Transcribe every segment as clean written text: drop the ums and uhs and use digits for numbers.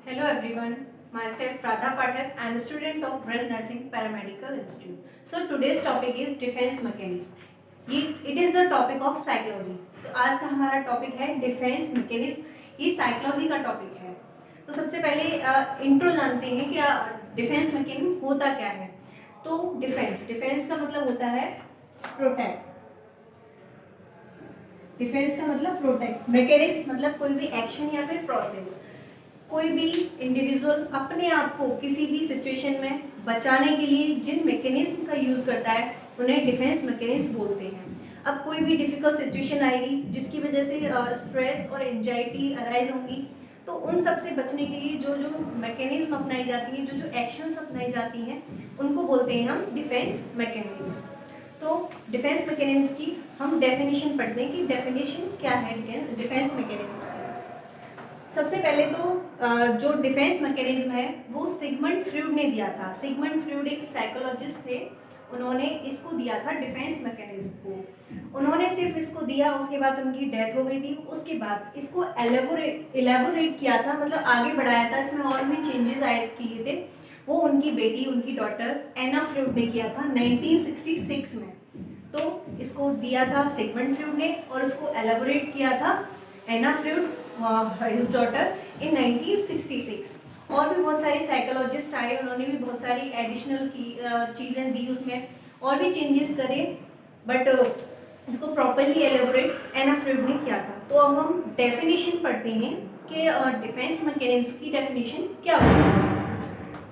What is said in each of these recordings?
Hello everyone, myself Radha Pathak. I am a student of Breast Nursing Paramedical Institute. So today's topic is defense mechanism. It is the topic of psychology. तो आज का हमारा topic है defence mechanism. ये psychology का topic है. तो सबसे पहले इंट्रो जानते हैं कि डिफेंस मैकेनिज्म होता क्या है. तो डिफेंस का मतलब होता है प्रोटेक्ट. डिफेंस का मतलब प्रोटेक्ट. मैकेनिज्म मतलब कोई भी एक्शन या फिर प्रोसेस. कोई भी इंडिविजुअल अपने आप को किसी भी सिचुएशन में बचाने के लिए जिन मैकेनिज्म का यूज़ करता है उन्हें डिफेंस मैकेनिज्म बोलते हैं. अब कोई भी डिफ़िकल्ट सिचुएशन आएगी जिसकी वजह से स्ट्रेस और एंजाइटी अराइज होंगी, तो उन सब से बचने के लिए जो जो मैकेनिज्म अपनाई जाती हैं, जो जो एक्शंस अपनाई जाती हैं, उनको बोलते हैं हम डिफेंस मैकेनिज्म. तो डिफेंस मैकेनिज्म की हम डेफिनेशन पढ़ते हैं कि डेफिनेशन क्या है डिफेंस मैकेनिज्म की. सबसे पहले तो जो डिफेंस मैकेनिज्म है वो सिगमंड फ्रॉइड ने दिया था. सिगमंड फ्रॉइड एक साइकोलॉजिस्ट थे. उन्होंने इसको दिया था डिफेंस मैकेनिज्म को. उन्होंने सिर्फ इसको दिया, उसके बाद उनकी डेथ हो गई थी. उसके बाद इसको एलेबोरेट किया था, मतलब आगे बढ़ाया था, इसमें और भी चेंजेस आए किए थे. वो उनकी बेटी, उनकी डॉटर एना फ्रॉइड ने किया था 1966 में. तो इसको दिया था सिगमंड फ्रॉइड ने और उसको एलेबोरेट किया था एना फ्रॉइड हिज डॉटर इन 1966. और भी बहुत सारे साइकोलॉजिस्ट आए, उन्होंने भी बहुत सारी एडिशनल चीज़ें दी, उसमें और भी चेंजेस करे, बट इसको प्रॉपरली एलेबोरेट एना फ्रॉइड ने किया था. तो अब हम डेफिनेशन पढ़ते हैं कि डिफेंस मैकेनिज्म की डेफिनेशन क्या होती है.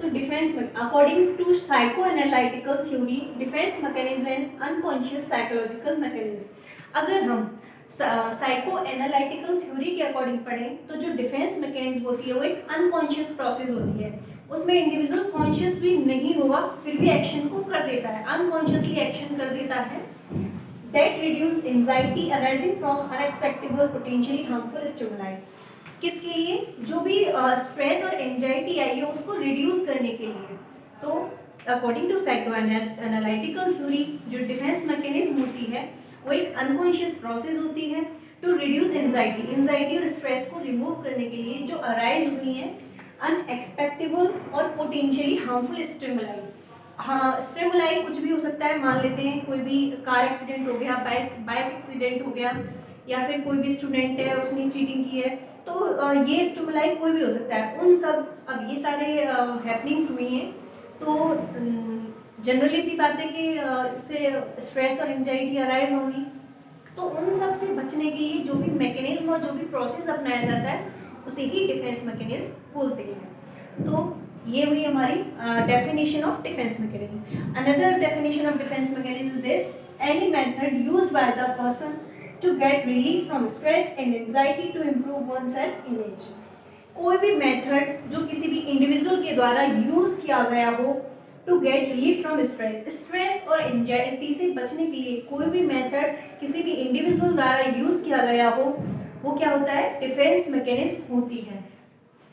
तो defence according to psycho analytical theory, defence mechanism and unconscious psychological mechanism. अगर हम साइको एनालिटिकल थ्योरी के अकॉर्डिंग पढ़ें तो जो डिफेंस मैकेनिज्म होती है वो एक अनकॉन्शियस प्रोसेस होती है. उसमें इंडिविजुअल कॉन्शियस भी नहीं होगा फिर भी एक्शन को कर देता है, अनकॉन्शियसली एक्शन कर देता है. That reduce anxiety arising from unexpectable potentially harmful stimuli. किसके लिए? जो भी स्ट्रेस और एंजाइटी आई है उसको रिड्यूस करने के लिए. तो according to psycho analytical theory जो डिफेंस मैकेनिज्म होती है वो एक अनकॉन्शियस प्रोसेस होती है टू रिड्यूस एंजाइटी और स्ट्रेस को रिमूव करने के लिए जो अराइज हुई है अनएक्सपेक्टेबल और पोटेंशियली हार्मफुल स्टिमुलाई. हाँ, स्टिमुलाई कुछ भी हो सकता है. मान लेते हैं कोई भी कार एक्सीडेंट हो गया, बाइक एक्सीडेंट हो गया, या फिर कोई भी स्टूडेंट है उसने चीटिंग की है, तो ये स्टिमुलाई कोई भी हो सकता है. उन सब अब ये सारे हैपनिंग्स हुई हैं, तो जनरली सी बात है कि इससे स्ट्रेस और एंजाइटी अराइज होंगी. तो उन सब से बचने के लिए जो भी मैकेनिज्म और जो भी प्रोसेस अपनाया जाता है उसे ही डिफेंस मैकेनिज्म बोलते हैं. तो ये हुई हमारी definition of defence mechanism. Another definition of defence mechanism is this: any method used by the person to get relief from stress and anxiety to improve one self image. कोई भी method जो किसी भी इंडिविजुअल के द्वारा use किया गया हो to get relief from stress और एंजाइटी से बचने के लिए कोई भी मेथड किसी भी इंडिविजुअल द्वारा यूज किया गया हो, वो क्या होता है? डिफेंस मैकेनिज्म होती है.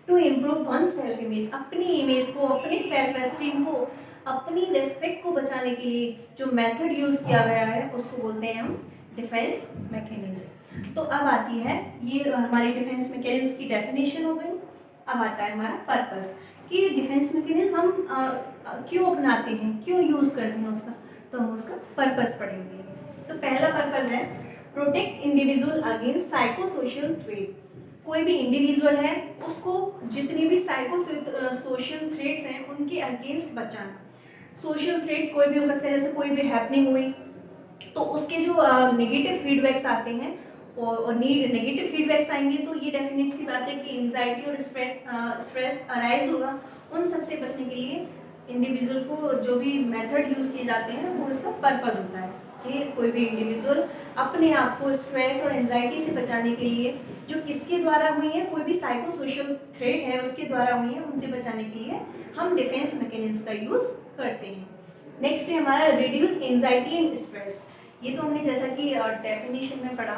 To improve one self image, अपनी इमेज को, अपनी सेल्फ एस्टीम को, अपनी रेस्पेक्ट को बचाने के लिए जो मेथड यूज किया गया है उसको बोलते हैं हम डिफेंस मैकेनिज्म. तो अब आती है, ये हमारी डिफेंस मैकेनिज्म की डेफिनेशन हो गई. अब आता है हमारा पर्पस कि डिफेंस मैकेनिज्म हम क्यों अपनाते हैं, क्यों यूज करते हैं उसका. तो हम उसका पर्पस पढ़ेंगे. तो पहला पर्पस है protect individual against psycho social threat. कोई भी इंडिविजुअल है उसको जितनी भी साइको सोशल थ्रेट्स हैं उनके अगेंस्ट बचाना. सोशल थ्रेट कोई भी हो सकता है, जैसे कोई भी हैपनिंग हुई तो उसके जो नेगेटिव फीडबैक्स आते हैं और नेगेटिव फीडबैक्स आएंगे तो ये डेफिनेट सी बात है कि एंजाइटी और स्ट्रेस अराइज होगा. उन सब से बचने के लिए इंडिविजुअल को जो भी मेथड यूज़ किए जाते हैं वो इसका पर्पस होता है कि कोई भी इंडिविजुअल अपने आप को स्ट्रेस और एंजाइटी से बचाने के लिए जो किसके द्वारा हुई है, कोई भी साइको सोशल थ्रेट है उसके द्वारा हुई है, उनसे बचाने के लिए हम डिफेंस मैकेनिज्म का यूज़ करते हैं. नेक्स्ट है हमारा रिड्यूस एंजाइटी एंड स्ट्रेस. ये तो हमने जैसा कि डेफिनेशन में पढ़ा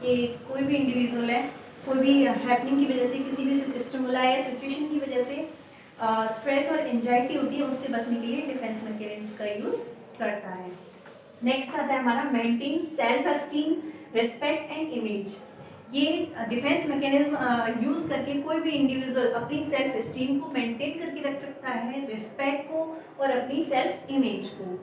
कि कोई भी इंडिविजुअल है, कोई भी हैपनिंग की वजह से, किसी भी स्टिमुलाई या सिचुएशन की वजह से स्ट्रेस और एंजाइटी होती है, उससे बचने के लिए डिफेंस मैकेनिज्म का यूज़ करता है. नेक्स्ट आता है हमारा maintain self esteem, respect and image. ये डिफेंस मैकेनिज्म यूज करके कोई भी इंडिविजुअल अपनी सेल्फ स्टीम को मेंटेन करके रख सकता है, रिस्पेक्ट को और अपनी सेल्फ इमेज को।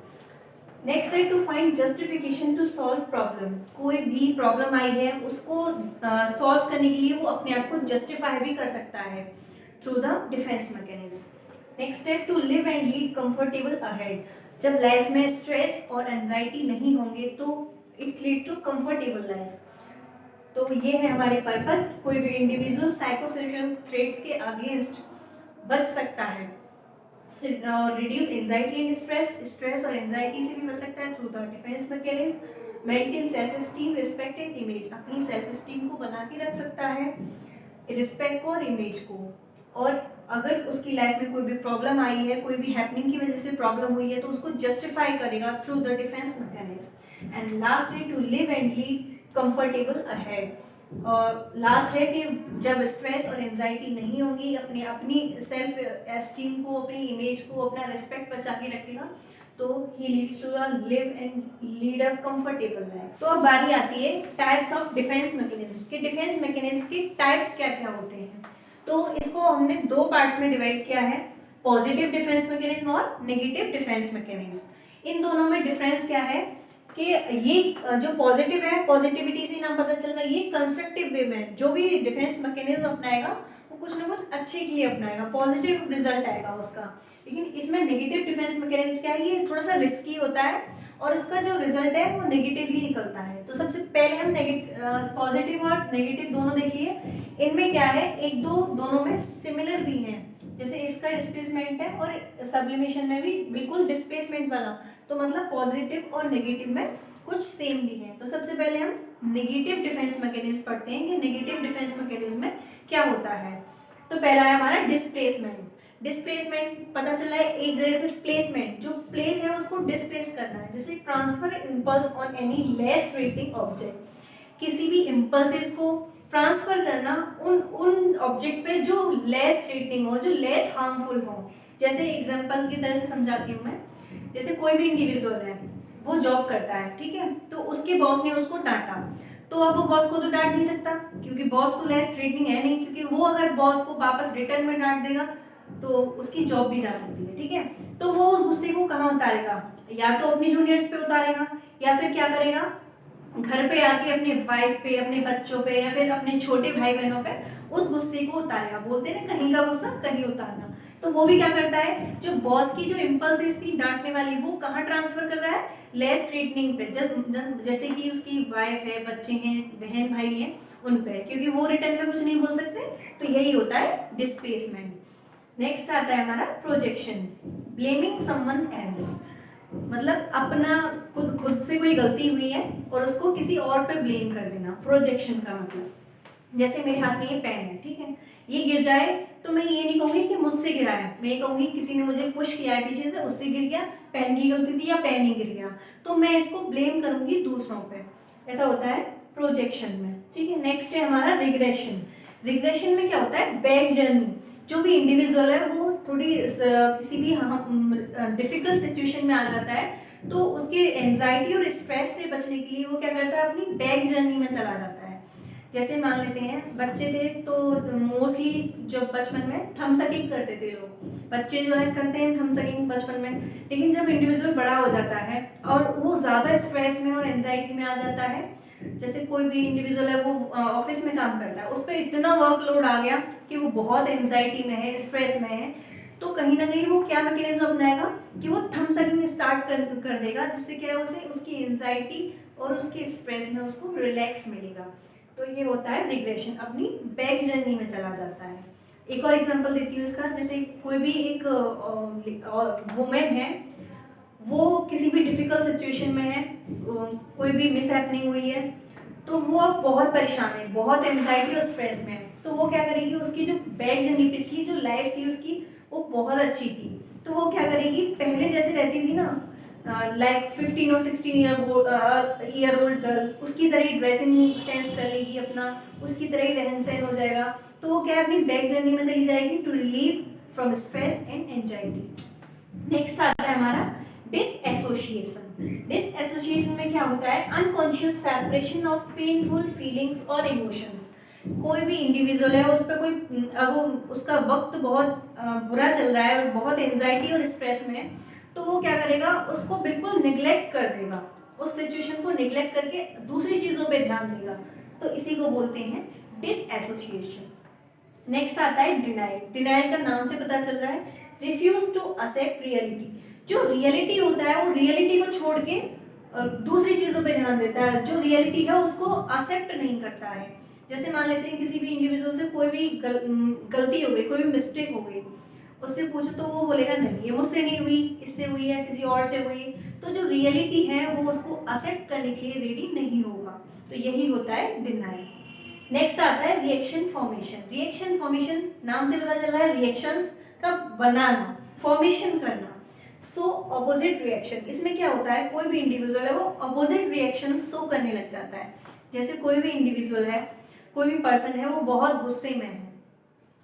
नेक्स्ट है to find justification to solve problem. कोई भी प्रॉब्लम आई है उसको सॉल्व करने के लिए वो अपने आप को जस्टिफाई भी कर सकता है through the defence mechanism. Next है to live and lead comfortable ahead. जब लाइफ में स्ट्रेस और एंजाइटी नहीं होंगे तो it's lead to comfortable life. तो ये है हमारे पर्पस, कोई भी इंडिविजुअल साइकोसोशल थ्रेट्स के अगेंस्ट बच सकता है, रिड्यूस एंजाइटी एंड स्ट्रेस और एंजाइटी से भी बच सकता है through the defence mechanism. Maintain self esteem, respect and image, अपनी सेल्फ स्टीम को बना के रख सकता है, रिस्पेक्ट को और इमेज को। और अगर उसकी लाइफ में कोई भी प्रॉब्लम आई है, कोई भी हैपनिंग की वजह से प्रॉब्लम हुई है, तो उसको जस्टिफाई करेगा through the defence mechanism. And last है to live and lead comfortable ahead. और लास्ट है कि जब स्ट्रेस और एंजाइटी नहीं होंगी, अपनी सेल्फ एस्टीम को, अपनी इमेज को, अपना रिस्पेक्ट बचा के रखेगा, तो ही leads to live and lead a comfortable life. तो अब बारी आती है टाइप्स ऑफ डिफेंस मैकेनिज्म के। डिफेंस मैकेनिज्म के टाइप्स क्या क्या होते हैं, तो इसको हमने दो पार्ट्स में डिवाइड किया है, पॉजिटिव डिफेंस मैकेनिज्म और नेगेटिव डिफेंस मैकेनिज्म। इन दोनों में डिफरेंस क्या है कि ये जो पॉजिटिव है, पॉजिटिविटी से नाम पता चल रहा है, ये कंस्ट्रक्टिव वे में जो भी डिफेंस मैकेनिज्म अपनाएगा वो कुछ ना कुछ अच्छे के लिए अपनाएगा, पॉजिटिव रिजल्ट आएगा उसका। लेकिन इसमें नेगेटिव डिफेंस मैकेनिज्म क्या है, ये थोड़ा सा रिस्की होता है और उसका जो रिजल्ट है वो नेगेटिव ही निकलता है। तो सबसे पहले हम पॉजिटिव और नेगेटिव दोनों देख लिए। इनमें क्या है, एक दो दोनों में सिमिलर भी हैं, जैसे इसका डिस्प्लेसमेंट है और सब्लिमेशन में भी बिल्कुल डिस्प्लेसमेंट वाला, तो मतलब पॉजिटिव और नेगेटिव में कुछ सेम भी है। तो सबसे पहले हम नेगेटिव डिफेंस मैकेनिज्म पढ़ते हैं कि नेगेटिव डिफेंस मैकेनिज्म में क्या होता है। तो पहला है हमारा डिस्प्लेसमेंट। डिस्प्लेसमेंट पता चला है एक जगह से प्लेसमेंट, जो प्लेस है उसको डिस्प्लेस करना है, जैसे transfer impulse on any less threatening object. किसी भी इम्पल्सेस को ट्रांसफर करना उन ऑब्जेक्ट पे जो लेस थ्रेटनिंग हो, जो लेस हार्मफुल हो। जैसे एग्जांपल की तरह से समझाती हूँ मैं, जैसे कोई भी इंडिविजुअल है, वो जॉब करता है, ठीक है, तो उसके बॉस ने उसको डांटा, तो अब वो बॉस को तो डांट नहीं सकता क्योंकि बॉस तो लेस थ्रेटनिंग है नहीं, क्योंकि वो अगर बॉस को वापस रिटर्न में डांट देगा तो उसकी जॉब भी जा सकती है, ठीक है। तो वो उस गुस्से को कहाँ उतारेगा, या तो अपने जूनियर्स पे उतारेगा या फिर क्या करेगा, घर पे आके अपने वाइफ पे, अपने बच्चों पे या फिर अपने छोटे भाई बहनों पे उस गुस्से को उतारेगा। बोलते हैं कहीं का गुस्सा कहीं उतारना। तो वो भी क्या करता है, जो बॉस की जो इम्पल्स थी डांटने वाली, वो कहाँ ट्रांसफर कर रहा है, लेस थ्रेटनिंग पे, जैसे कि उसकी वाइफ है, बच्चे हैं, बहन भाई हैं, उन पे, क्योंकि वो रिटर्न में कुछ नहीं बोल सकते। तो यही होता है डिस्प्लेसमेंट। नेक्स्ट आता है हमारा प्रोजेक्शन, ब्लेमिंग समवन एल्स, मतलब अपना खुद से कोई गलती हुई है और उसको किसी और पे ब्लेम कर देना। प्रोजेक्शन का मतलब, जैसे मेरे हाथ में ये पेन है, ठीक है, ये गिर जाए तो मैं ये नहीं कहूंगी कि मुझसे गिरा है, मैं ये कहूंगी किसी ने मुझे पुश किया है पीछे से, उससे गिर गया, पेन की गलती थी या पेन ही गिर गया, तो मैं इसको ब्लेम करूंगी दूसरों पे। ऐसा होता है प्रोजेक्शन में, ठीक है। नेक्स्ट है हमारा रिग्रेशन। रिग्रेशन में क्या होता है, बैक जर्नी। जो भी इंडिविजुअल है वो थोड़ी किसी भी डिफिकल्ट सिचुएशन में आ जाता है, तो उसके एंजाइटी और स्ट्रेस से बचने के लिए वो क्या करता है, अपनी बैक जर्नी में चला जाता है। जैसे मान लेते हैं बच्चे थे तो मोस्टली जो बचपन में थम सकिंग करते थे लोग, बच्चे जो है करते हैं थम सकिंग बचपन में, लेकिन जब इंडिविजुअल बड़ा हो जाता है और वो ज़्यादा स्ट्रेस में और एंजाइटी में आ जाता है, जैसे कोई भी इंडिविजुअल है वो ऑफिस में काम करता है, उस पर इतना वर्कलोड आ गया कि वो बहुत एंजाइटी में है, स्ट्रेस में है, तो कहीं ना कहीं वो क्या मैकेनिज्म अपनाएगा कि वो थम सकिंग स्टार्ट कर देगा, जिससे क्या है उसे उसकी एंजाइटी और उसके स्ट्रेस में उसको रिलैक्स मिलेगा। तो ये होता है रिग्रेशन, अपनी बैक जर्नी में चला जाता है। एक और एग्जांपल देती हूँ इसका, जैसे कोई भी एक वुमेन है, वो किसी भी डिफिकल्ट सिचुएशन में है, कोई भी मिसहैपनिंग हुई है, तो वो अब बहुत परेशान है, बहुत एंजाइटी और स्ट्रेस में है, तो वो क्या करेगी, उसकी जो बैक जर्नी, पिछली जो लाइफ थी उसकी, वो बहुत अच्छी थी, तो वो क्या करेगी, पहले जैसे रहती थी ना, लाइक 15 और 16 ईयर ओल्ड गर्ल, उसकी तरह ही ड्रेसिंग सेंस कर लेगी अपना, उसकी तरह ही रहन सहन हो जाएगा, तो वो क्या अपनी बैक जर्नी में चली जाएगी to relieve from stress and anxiety. Next आता है हमारा डिसएसोसिएशन में क्या होता है, unconscious separation of painful feelings और इमोशंस। कोई भी इंडिविजुअल है, उस पर कोई अब उसका वक्त बहुत बुरा चल रहा है और बहुत एंजाइटी और स्ट्रेस में है, तो वो क्या करेगा, उसको बिल्कुल निग्लेक्ट कर देगा, उस सिचुएशन को निग्लेक्ट करके दूसरी चीज़ों पे ध्यान देगा, तो इसी को बोलते हैं डिसएसोसिएशन। नेक्स्ट आता है डिनाइल। डिनाइल का नाम से पता चल रहा है रिफ्यूज टू एक्सेप्ट रियलिटी। जो रियलिटी होता है वो रियलिटी को छोड़ के दूसरी चीज़ों पे ध्यान देता है, जो रियलिटी है उसको एक्सेप्ट नहीं करता है। जैसे मान लेते हैं किसी भी इंडिविजुअल से कोई भी गलती हो गई, कोई भी मिस्टेक हो गई, उससे पूछो तो वो बोलेगा नहीं ये मुझसे नहीं हुई, इससे हुई है, किसी और से हुई। तो जो रियलिटी है वो उसको एक्सेप्ट करने के लिए रेडी नहीं होगा, तो यही होता है डिनाइल। नेक्स्ट आता है रिएक्शन फॉर्मेशन। रिएक्शन फॉर्मेशन नाम से पता चल रहा है रिएक्शंस का बनाना, फॉर्मेशन करना। सो ऑपोजिट रिएक्शन, इसमें क्या होता है, कोई भी इंडिविजुअल है वो ऑपोजिट रिएक्शन शो करने लग जाता है। जैसे कोई भी इंडिविजुअल है, कोई भी पर्सन है, वो बहुत गुस्से में है,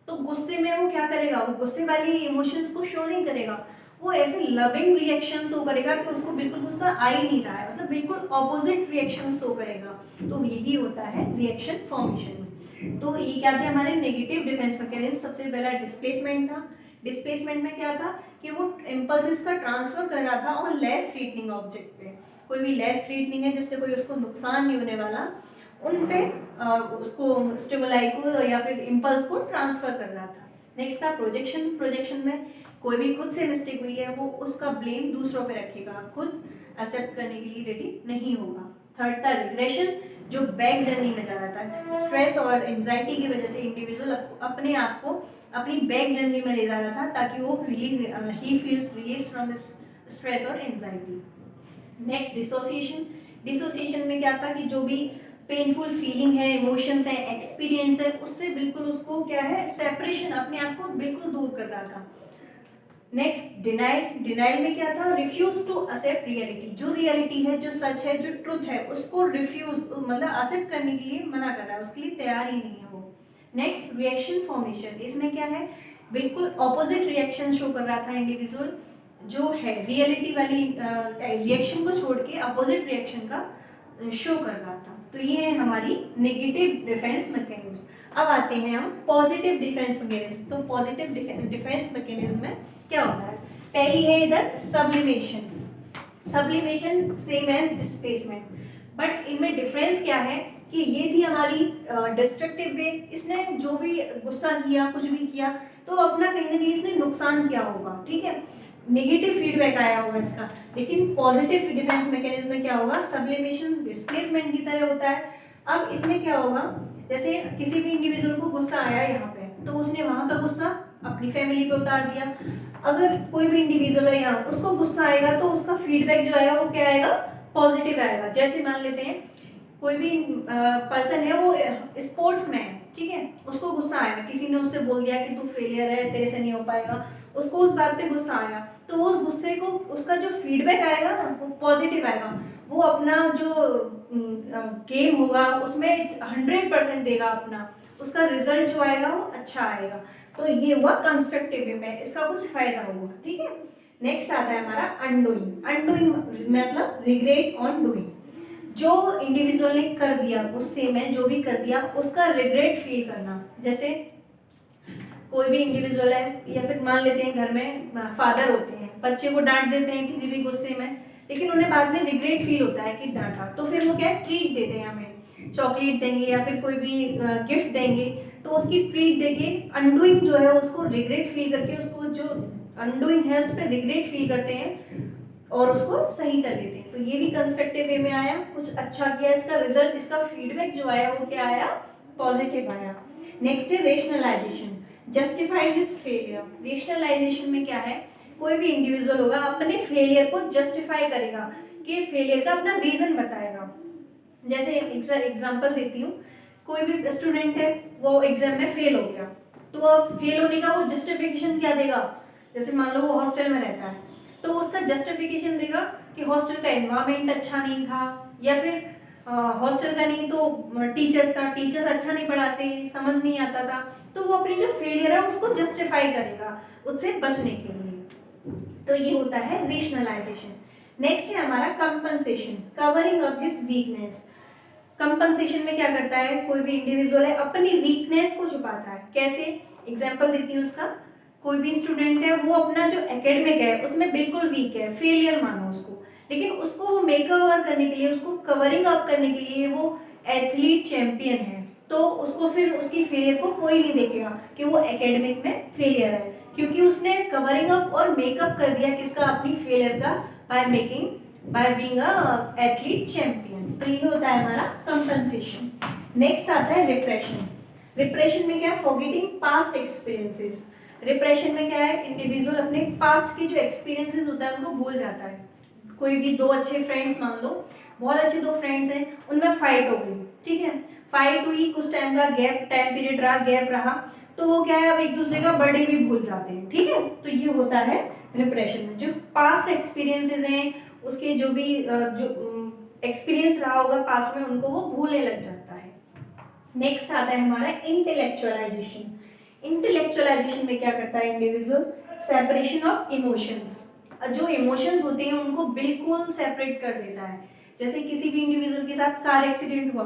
तो गुस्से में वो क्या करेगा, वो गुस्से वाली इमोशंस को शो नहीं करेगा, वो ऐसे लविंग रिएक्शन शो करेगा कि उसको बिल्कुल गुस्सा आ ही नहीं रहा है, मतलब बिल्कुल ऑपोजिट रिएक्शन शो करेगा। तो यही होता है रिएक्शन फॉर्मेशन में। तो ये क्या थे हमारे नेगेटिव डिफेंस मैकेनिज्म। सबसे पहला डिस्प्लेसमेंट था। डिस्प्लेसमेंट में क्या था कि वो इम्पल्सेस का ट्रांसफर कर रहा था और लेस थ्रेटनिंग ऑब्जेक्ट पे। कोई भी लेस थ्रेटनिंग है जिससे कोई उसको नुकसान नहीं होने वाला, उन पे उसको स्टिमुलाई को या फिर इम्पल्स को ट्रांसफर कर रहा था। नेक्स्ट था प्रोजेक्शन। प्रोजेक्शन में कोई भी खुद से मिस्टेक हुई है वो उसका ब्लेम दूसरों पे रखेगा, खुद एक्सेप्ट करने के लिए रेडी नहीं होगा। थर्ड था रिग्रेशन, जो बैक जर्नी में जा रहा था, स्ट्रेस और एंजाइटी की वजह से इंडिविजुअल अपने आप को अपनी बैक जर्नी में ले जा रहा था ताकि वो he feels relief from stress और एंजाइटी। Next dissociation. डिसोसिएशन में क्या था कि जो भी पेनफुल फीलिंग है, इमोशंस है, एक्सपीरियंस है, उससे बिल्कुल उसको क्या है सेपरेशन, अपने आप को बिल्कुल दूर कर रहा था। Next denial. डिनाइल में क्या था, रिफ्यूज टू एक्सेप्ट रियलिटी। जो रियलिटी है, जो सच है, जो ट्रुथ है, उसको रिफ्यूज मतलब एक्सेप्ट करने के लिए मना कर रहा है, उसके लिए तैयार ही नहीं है वो। Next reaction formation. इसमें क्या है, बिल्कुल ऑपोजिट रिएक्शन शो कर रहा था इंडिविजुअल, जो है रियलिटी वाली रिएक्शन को छोड़ के अपोजिट रिएक्शन का शो कर रहा था। तो ये है हमारी नेगेटिव डिफेंस मैकेनिज्म। अब आते हैं हम पॉजिटिव डिफेंस मैकेनिज्म। तो पॉजिटिव डिफेंस मैकेनिज्म में क्या होता है, पहली है इधर sublimation. Sublimation same as displacement, but इनमें डिफरेंस क्या है कि ये थी हमारी डिस्ट्रक्टिव वे। इसने जो भी गुस्सा किया, कुछ भी किया, तो अपना कहीं ना कहीं इसने नुकसान किया होगा, ठीक है, नेगेटिव फीडबैक आया होगा इसका। लेकिन पॉजिटिव डिफेंस मैकेनिज्म में क्या होगा, सब्लिमेशन डिस्प्लेसमेंट की तरह होता है। अब इसमें क्या होगा, जैसे किसी भी इंडिविजुअल को गुस्सा आया यहाँ पे, तो उसने वहाँ का गुस्सा अपनी फैमिली पे उतार दिया। अगर कोई भी इंडिविजुअल है यहाँ, उसको गुस्सा आएगा तो उसका फीडबैक जो आएगा वो क्या आएगा, पॉजिटिव आएगा। जैसे मान लेते हैं कोई भी पर्सन है, वो स्पोर्ट्स में है, ठीक है, उसको गुस्सा आया, किसी ने उससे बोल दिया कि तू फेलियर है, तेरे से नहीं हो पाएगा, उसको उस बात पे गुस्सा आया, तो वो उस गुस्से को, उसका जो फीडबैक आएगा ना वो पॉजिटिव आएगा। वो अपना जो गेम होगा उसमें 100% देगा अपना, उसका रिजल्ट जो आएगा वो अच्छा आएगा। तो ये हुआ कंस्ट्रक्टिव वे में, इसका कुछ फायदा होगा, ठीक है। नेक्स्ट आता है हमारा अनडूइंग। अनडूइंग मतलब रिग्रेट ऑन डूइंग। जो इंडिविजुअल ने कर दिया, गुस्से में जो भी कर दिया, उसका रिग्रेट फील करना। जैसे कोई भी इंडिविजुअल है, या फिर मान लेते हैं घर में फादर होते हैं, बच्चे को डांट देते हैं किसी भी गुस्से में, लेकिन उन्हें बाद में रिग्रेट फील होता है कि डांटा, तो फिर वो क्या ट्रीट देते हैं, हमें चॉकलेट देंगे या फिर कोई भी गिफ्ट देंगे, तो उसकी ट्रीट देके अनडूइंग जो है उसको रिग्रेट फील करके, उसको जो अनडूइंग है उस पर रिग्रेट फील करते हैं और उसको सही कर लेते हैं। तो ये भी कंस्ट्रक्टिव वे में आया, कुछ अच्छा किया, इसका रिजल्ट, इसका फीडबैक जो आया वो क्या आया, पॉजिटिव आया। नेक्स्ट है rationalisation. Justify this failure. Rationalisation में क्या है, कोई भी इंडिविजुअल होगा अपने फेलियर को जस्टिफाई करेगा, कि फेलियर का अपना रीजन बताएगा। जैसे एग्जांपल देती हूँ, कोई भी स्टूडेंट है, वो एग्जाम में फेल हो गया, तो अब फेल होने का वो जस्टिफिकेशन क्या देगा, जैसे मान लो वो हॉस्टल में रहता है, तो उसका जस्टिफिकेशन देगा कि हॉस्टल का एनवायरनमेंट अच्छा नहीं था, या फिर हॉस्टल का नहीं तो टीचर्स अच्छा नहीं पढ़ाते, समझ नहीं आता था, तो वो अपनी जो फेलियर है उसको जस्टिफाई करेगा उससे बचने के लिए। तो ये होता है रेशनलाइजेशन। नेक्स्ट है हमारा compensation, covering up his weakness. Compensation में क्या करता है, कोई भी इंडिविजुअल है अपनी वीकनेस को छुपाता है। कैसे, एग्जांपल देती हूँ उसका। कोई भी स्टूडेंट है वो अपना जो एकेडमिक है उसमें बिल्कुल वीक है, फेलियर मानो उसको, लेकिन उसको वो मेकओवर करने के लिए, उसको कवरिंग अप करने के लिए वो एथलीट चैंपियन है, तो उसको फिर उसकी फेलियर को कोई नहीं देखेगा कि वो एकेडमिक में फेलियर है, क्योंकि उसने कवरिंग अप और मेकअप कर दिया किसका, अपनी फेलियर का, by being a athlete champion. तो ये होता है हमारा कंपनसेशन। नेक्स्ट आता है रिप्रेशन। रिप्रेशन में क्या है, फॉरगेटिंग पास्ट एक्सपीरियंसेस। रिप्रेशन में क्या है, इंडिविजुअल अपने पास्ट के जो एक्सपीरियंसेस होता है उनको भूल जाता है। कोई भी दो अच्छे फ्रेंड्स मान लो, बहुत अच्छे दो फ्रेंड्स हैं, उनमें फाइट हो गई, ठीक है, फाइट हुई, कुछ टाइम का टाइम पीरियड रहा, गैप रहा, तो वो क्या है, अब एक दूसरे का बर्थडे भी भूल जाते हैं, ठीक है। तो ये होता है रिप्रेशन में, जो पास्ट एक्सपीरियंसेस हैं, उसके जो भी जो एक्सपीरियंस रहा होगा पास्ट में, उनको वो भूलने लग जाता है। नेक्स्ट आता है हमारा इंटेलेक्चुअलाइजेशन। इंटेलेक्चुअलाइजेशन में क्या करता है इंडिविजुअल, सेपरेशन ऑफ इमोशंस। जो इमोशंस होते हैं उनको बिल्कुल सेपरेट कर देता है। जैसे किसी भी इंडिविजुअल के साथ कार एक्सीडेंट हुआ,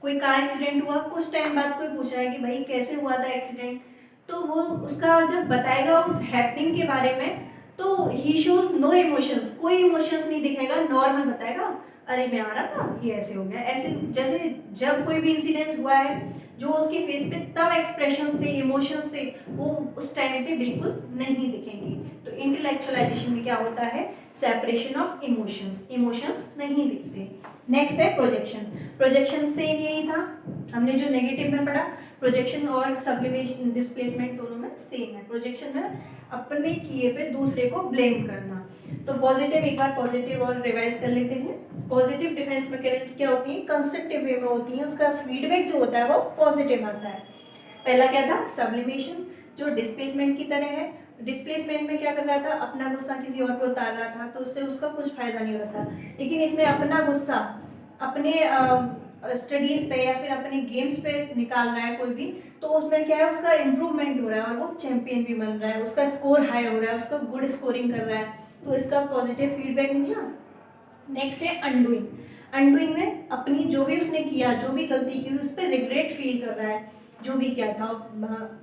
कोई कार एक्सीडेंट हुआ, कुछ टाइम बाद कोई पूछ रहा है कि भाई कैसे हुआ था एक्सीडेंट, तो वो उसका जब बताएगा उस हैपनिंग के बारे में, तो ही शोज नो इमोशंस, कोई इमोशंस नहीं दिखाएगा, नॉर्मल बताएगा, अरे मैं आ रहा था, ये ऐसे हो गया, ऐसे। जैसे जब कोई भी इंसिडेंस हुआ है, जो उसके फेस पे तब एक्सप्रेशंस थे, इमोशंस थे, वो उस टाइम पे बिल्कुल नहीं दिखेंगे। तो इंटेलेक्चुअलाइजेशन में क्या होता है, सेपरेशन ऑफ इमोशंस, इमोशंस नहीं दिखते। नेक्स्ट है प्रोजेक्शन। प्रोजेक्शन सेम यही था, हमने जो नेगेटिव में पढ़ा, प्रोजेक्शन और सब्लिमेशन डिस्प्लेसमेंट दोनों में सेम है। प्रोजेक्शन में अपने किए पे दूसरे को ब्लेम करना। तो पॉजिटिव, एक बार पॉजिटिव और रिवाइज कर लेते हैं। पॉजिटिव डिफेंस मैकेनिज्म क्या होती है, कंस्ट्रक्टिव वे में होती है, उसका फीडबैक जो होता है वो पॉजिटिव आता है। पहला क्या था, सब्लिमेशन, जो डिस्प्लेसमेंट की तरह है। डिस्प्लेसमेंट में क्या कर रहा था, अपना गुस्सा किसी और पे उतार रहा था, तो उससे उसका कुछ फायदा नहीं होता। लेकिन इसमें अपना गुस्सा अपने स्टडीज पे या फिर अपने गेम्स पे निकाल रहा है कोई भी, तो उसमें क्या है, उसका इम्प्रूवमेंट हो रहा है और वो चैंपियन भी बन रहा है, उसका स्कोर हाई हो रहा है, उसका गुड स्कोरिंग कर रहा है, तो इसका पॉजिटिव फीडबैक निकला। नेक्स्ट है अनडूइंग। अनडूइंग में अपनी जो भी उसने किया, जो भी गलती की उस पर रिग्रेट फील कर रहा है, जो भी किया था,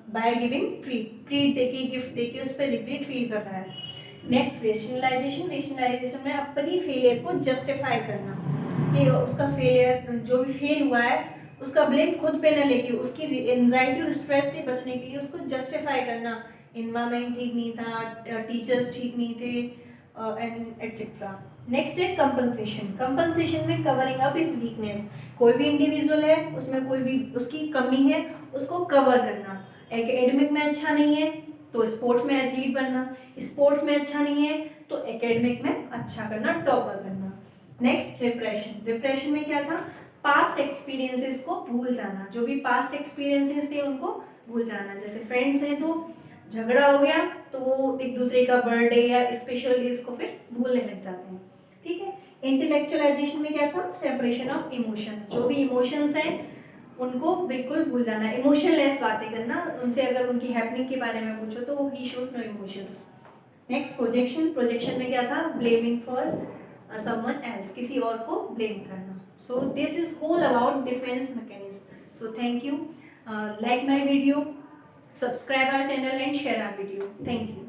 बाय गिविंग ट्रीट देके, गिफ्ट देके उस पर रिग्रेट फील कर रहा है। Next rationalisation. रेशनलाइजेशन में अपनी फेलियर को जस्टिफाई करना, कि उसका फेलियर, जो भी फेल हुआ है, उसका ब्लेम खुद पे न लेके उसकी एंजाइटी और स्ट्रेस से बचने के लिए उसको जस्टिफाई करना, इन्वायरमेंट ठीक नहीं था, टीचर्स ठीक नहीं थे, एंड एटसेट्रा। नेक्स्ट है कंपनसेशन। कंपनसेशन में कवरिंग अप इज वीकनेस। कोई भी इंडिविजुअल है, उसमें कोई भी उसकी कमी है, उसको कवर करना। एकेडमिक में अच्छा नहीं है तो स्पोर्ट्स में एथलीट बनना, स्पोर्ट्स में अच्छा नहीं है तो एकेडमिक में अच्छा करना, टॉपर करना। Next repression. रिप्रेशन में क्या था, पास्ट एक्सपीरियंसेस को भूल जाना, जो भी पास्ट एक्सपीरियंसेस थे उनको भूल जाना। जैसे फ्रेंड्स हैं तो झगड़ा हो गया तो वो एक दूसरे का बर्थडे या स्पेशल डेज को फिर भूलने लग जाते हैं, ठीक है। इंटेलेक्चुअलाइजेशन में क्या था, सेपरेशन ऑफ इमोशंस, जो भी इमोशंस हैं उनको बिल्कुल भूल जाना, इमोशनलेस बातें करना, उनसे अगर उनकी हैपनिंग के बारे में पूछो तो he shows no emotions. Next projection. Projection में क्या था, ब्लेमिंग फॉर समवन एल्स, किसी और को ब्लेम करना। So this is whole about defence mechanism. So thank you, like my video, subscribe our channel and share our video. Thank you.